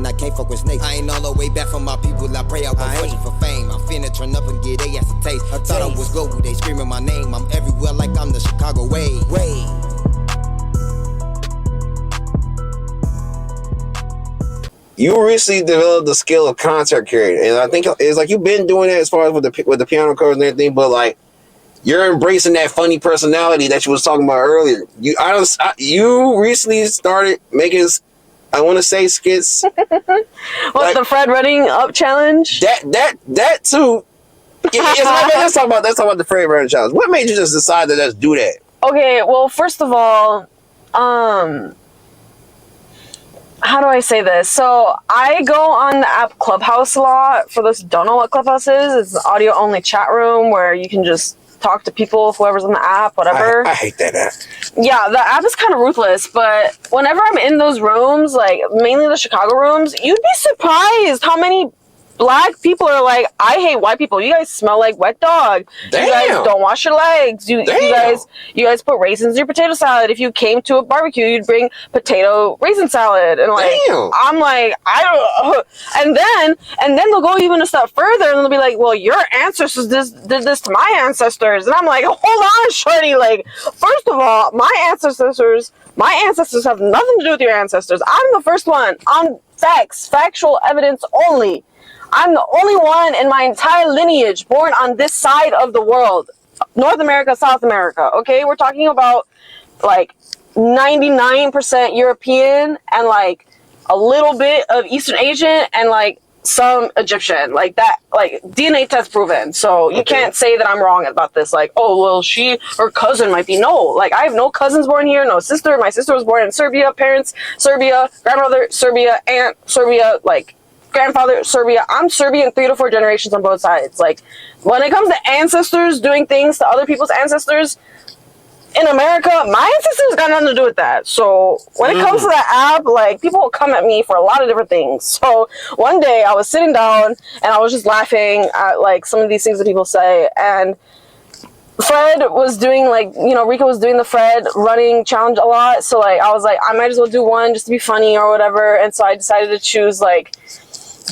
I can't fuck with snakes. I ain't all the way back from my people, I pray I won't fortune for fame. I'm finna turn up and get they ass a taste. I thought I was global, they screaming my name. I'm everywhere like I'm the Chicago way. You recently developed the skill of content creating, and I think it's like you've been doing that as far as with the piano covers and everything, but like you're embracing that funny personality that you was talking about earlier. You recently started making, I want to say, skits. What, the Fred running up challenge? That too. Let's talk about the Fred running challenge. What made you just decide to just do that? Okay, well, first of all, how do I say this? So I go on the app Clubhouse a lot. For those who don't know what Clubhouse is, it's an audio only chat room where you can just talk to people, whoever's on the app, whatever. I hate that app. Yeah, the app is kind of ruthless, but whenever I'm in those rooms, like mainly the Chicago rooms, you'd be surprised how many Black people are like, I hate white people. You guys smell like wet dog. Damn. You guys don't wash your legs. You guys put raisins in your potato salad. If you came to a barbecue, you'd bring potato raisin salad. And like, damn. I'm like, I don't. And then they'll go even a step further, and they'll be like, well, your ancestors did this to my ancestors, and I'm like, hold on, shorty. Like, first of all, my ancestors have nothing to do with your ancestors. I'm the first one on factual evidence only. I'm the only one in my entire lineage born on this side of the world. North America, South America, okay? We're talking about like 99% European and like a little bit of Eastern Asian and like some Egyptian. Like that, like DNA test proven. So you can't say that I'm wrong about this. Like, oh, well, her cousin might be. No, like I have no cousins born here, no sister. My sister was born in Serbia, parents, Serbia, grandmother, Serbia, aunt, Serbia, like grandfather, Serbia. I'm Serbian 3 to 4 generations on both sides. Like, when it comes to ancestors doing things to other people's ancestors, in America, my ancestors got nothing to do with that. So, when it comes to that app, like, people will come at me for a lot of different things. So, one day, I was sitting down, and I was just laughing at, like, some of these things that people say, and Fred was doing, like, you know, Rika was doing the Fred running challenge a lot, so, like, I was like, I might as well do one just to be funny or whatever, and so I decided to choose, like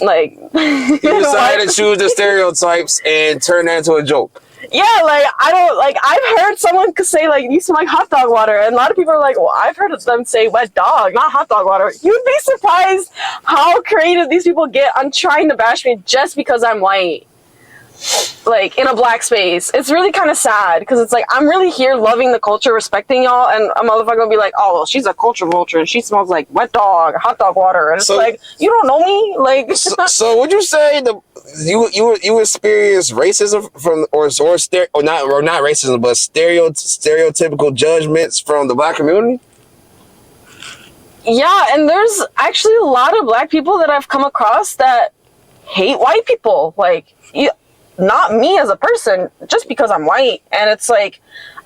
you decided to choose the stereotypes and turn that into a joke. Yeah, like, I don't, like, I've heard someone say, like, you smell like hot dog water, and a lot of people are like, well, I've heard them say wet dog, not hot dog water. You'd be surprised how creative these people get on trying to bash me just because I'm white. Like, in a Black space. It's really kind of sad, because it's like, I'm really here loving the culture, respecting y'all, and a motherfucker will be like, oh, well, she's a culture vulture, and she smells like wet dog, hot dog water, and it's like, you don't know me? Like, so would you say you experienced racism from, or not racism, but stereotypical judgments from the Black community? Yeah, and there's actually a lot of Black people that I've come across that hate white people. Like, not me as a person, just because I'm white. And it's like,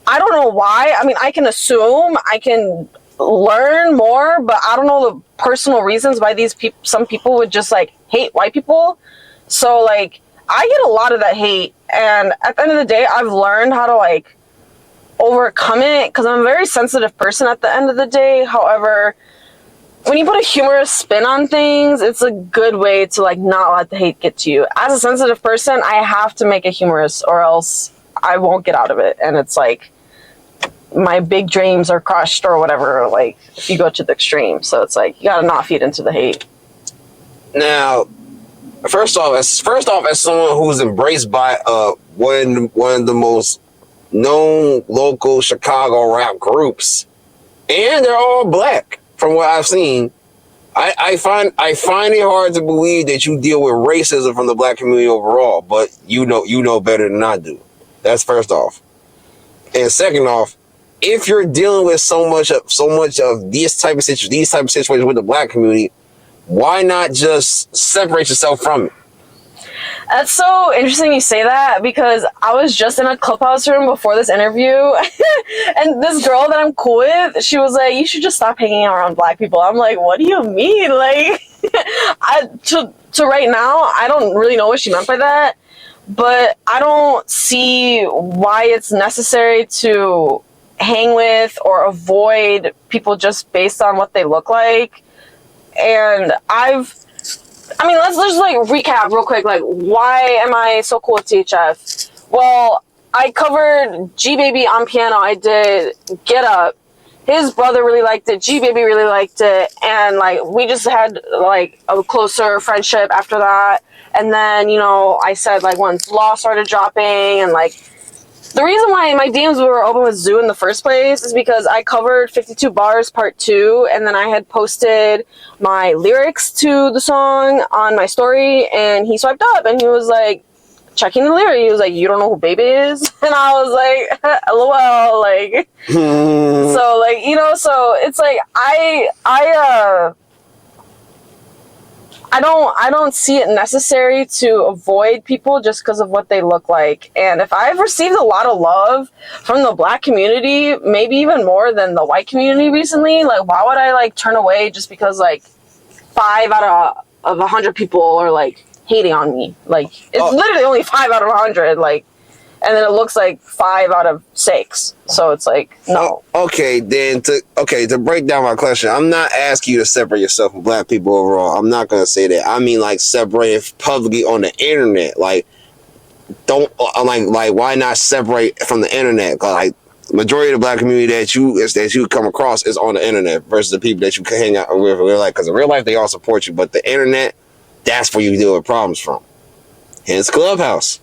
I don't know why. I mean, I can assume, I can learn more, but I don't know the personal reasons why some people would just like hate white people. So like, I get a lot of that hate, and at the end of the day, I've learned how to like overcome it, because I'm a very sensitive person at the end of the day. However, when you put a humorous spin on things, it's a good way to like not let the hate get to you. As a sensitive person, I have to make it humorous, or else I won't get out of it. And it's like, my big dreams are crushed or whatever, like, if you go to the extreme. So it's like, you gotta not feed into the hate. Now, first off, as someone who's embraced by one of the most known local Chicago rap groups, and they're all Black. From what I've seen, I find it hard to believe that you deal with racism from the Black community overall, but you know better than I do. That's first off. And second off, if you're dealing with so much of these type of situations with the Black community, why not just separate yourself from it? That's so interesting you say that, because I was just in a Clubhouse room before this interview, and this girl that I'm cool with, she was like, you should just stop hanging out around Black people. I'm like, what do you mean? Like, to right now, I don't really know what she meant by that, but I don't see why it's necessary to hang with or avoid people just based on what they look like. And I've I mean, let's just like recap real quick. Like, why am I so cool with THF? Well, I covered G Baby on piano. I did Get Up. His brother really liked it. G Baby really liked it, and like we just had like a closer friendship after that. And then I said like once Law started dropping, and like the reason why my DMs were open with Zoo in the first place is because I covered 52 Bars Part 2, and then I had posted my lyrics to the song on my story, and he swiped up, and he was like, checking the lyric, he was like, you don't know who Baby is? And I was like, lol, like, so, like, so it's like, I don't see it necessary to avoid people just because of what they look like. And if I've received a lot of love from the Black community, maybe even more than the white community recently, like why would I like turn away just because like 5 out of 100 people are like hating on me? Like it's literally only 5 out of 100, like, and then it looks like 5 out of 6. So it's like, no. Okay, then to break down my question, I'm not asking you to separate yourself from Black people overall. I'm not gonna say that. I mean like separate publicly on the internet. Like don't like why not separate from the internet? Cause like majority of the Black community that you come across is on the internet versus the people that you can hang out with in real life. Because in real life they all support you, but the internet, that's where you deal with problems from. Hence Clubhouse.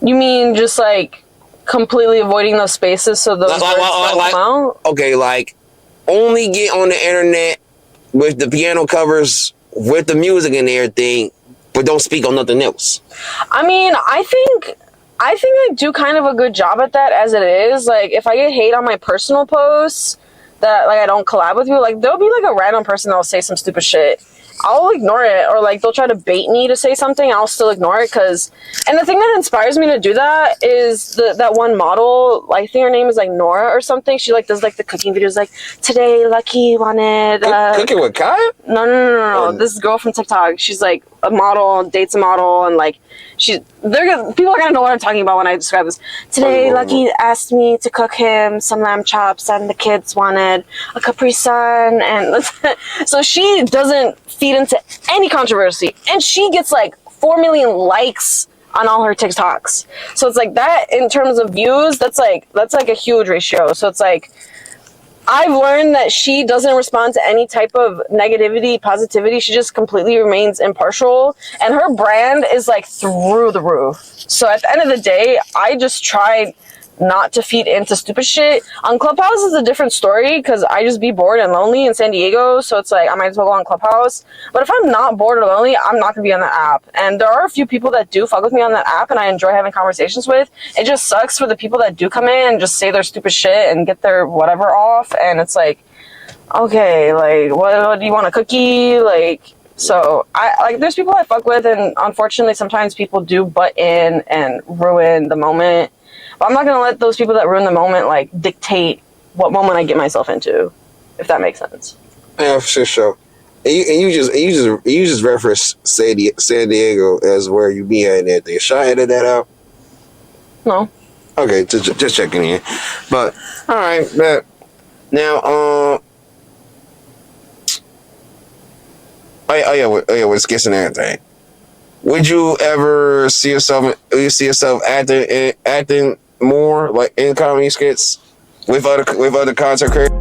You mean just like completely avoiding those spaces so those words don't come out? Okay, like only get on the internet with the piano covers, with the music and everything, but don't speak on nothing else. I mean, I think I do kind of a good job at that as it is. Like if I get hate on my personal posts that like I don't collab with you, like there'll be like a random person that'll say some stupid shit. I'll ignore it, or like they'll try to bait me to say something, I'll still ignore it. And the thing that inspires me to do that is that one model, I think her name is like Nora or something. She like does like the cooking videos, like today Lucky wanted cooking with Kaya? No. This girl from TikTok, she's like a model, dates a model, and like people are gonna know what I'm talking about when I describe this. Today Lucky asked me to cook him some lamb chops, and the kids wanted a Capri Sun, and so she doesn't feed into any controversy, and she gets like 4 million likes on all her TikToks. So it's like that in terms of views, that's like a huge ratio. So it's like I've learned that she doesn't respond to any type of negativity, positivity. She just completely remains impartial, and her brand is like through the roof. So at the end of the day, I just try not to feed into stupid shit. On Clubhouse is a different story because I just be bored and lonely in San Diego, so it's like I might as well go on Clubhouse. But if I'm not bored or lonely, I'm not gonna be on that app. And there are a few people that do fuck with me on that app and I enjoy having conversations with. It just sucks for the people that do come in and just say their stupid shit and get their whatever off, and it's like, okay, like what do you want, a cookie? Like, so I like there's people I fuck with, and unfortunately sometimes people do butt in and ruin the moment. But I'm not gonna let those people that ruin the moment like dictate what moment I get myself into, if that makes sense. Yeah, for sure. And you just referenced San Diego as where you be at and everything. Should I edit that out? No. Okay, just checking in. But all right, but now with skits and everything. Would you ever see yourself acting more like in comedy skits with other content creators?